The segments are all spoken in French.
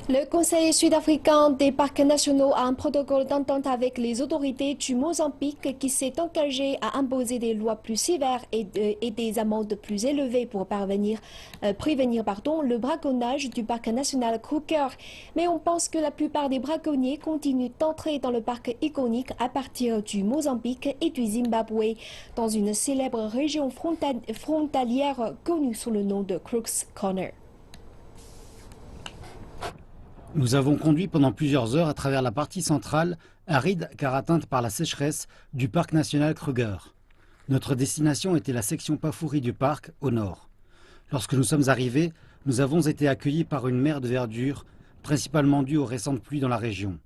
Le Conseil sud-africain des parcs nationaux a un protocole d'entente avec les autorités du Mozambique qui s'est engagé à imposer des lois plus sévères et des amendes plus élevées pour prévenir le braconnage du parc national Kruger. Mais on pense que la plupart des braconniers continuent d'entrer dans le parc iconique à partir du Mozambique et du Zimbabwe, dans une célèbre région frontalière connue sous le nom de Crooks Corner. Nous avons conduit pendant plusieurs heures à travers la partie centrale, aride car atteinte par la sécheresse, du parc national Kruger. Notre destination était la section Pafuri du parc, au nord. Lorsque nous sommes arrivés, nous avons été accueillis par une mer de verdure, principalement due aux récentes pluies dans la région.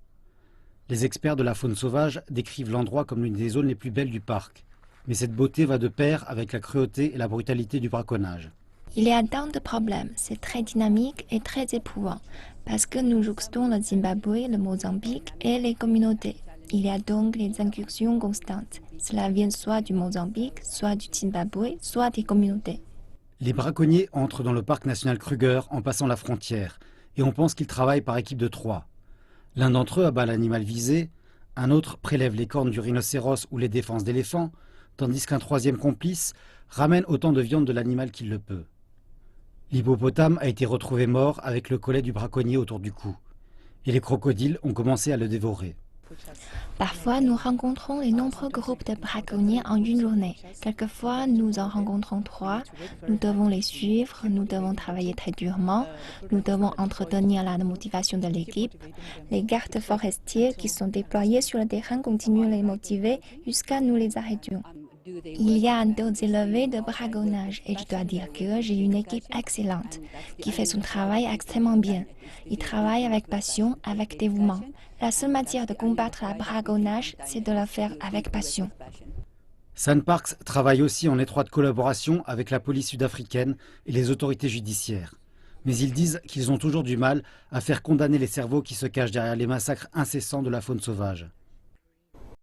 Les experts de la faune sauvage décrivent l'endroit comme l'une des zones les plus belles du parc. Mais cette beauté va de pair avec la cruauté et la brutalité du braconnage. Il y a tant de problèmes, c'est très dynamique et très éprouvant, parce que nous jouxtons le Zimbabwe, le Mozambique et les communautés. Il y a donc des incursions constantes. Cela vient soit du Mozambique, soit du Zimbabwe, soit des communautés. Les braconniers entrent dans le parc national Kruger en passant la frontière, et on pense qu'ils travaillent par équipe de 3. L'un d'entre eux abat l'animal visé, un autre prélève les cornes du rhinocéros ou les défenses d'éléphants, tandis qu'un troisième complice ramène autant de viande de l'animal qu'il le peut. L'hippopotame a été retrouvé mort avec le collet du braconnier autour du cou. Et les crocodiles ont commencé à le dévorer. Parfois, nous rencontrons les nombreux groupes de braconniers en une journée. Quelquefois, nous en rencontrons 3. Nous devons les suivre, nous devons travailler très durement, nous devons entretenir la motivation de l'équipe. Les gardes forestiers qui sont déployés sur le terrain continuent à les motiver jusqu'à nous les arrêtions. Il y a un taux élevé de braconnage et je dois dire que j'ai une équipe excellente qui fait son travail extrêmement bien. Ils travaillent avec passion, avec dévouement. La seule matière de combattre le braconnage, c'est de le faire avec passion. SANParks travaille aussi en étroite collaboration avec la police sud-africaine et les autorités judiciaires. Mais ils disent qu'ils ont toujours du mal à faire condamner les cerveaux qui se cachent derrière les massacres incessants de la faune sauvage.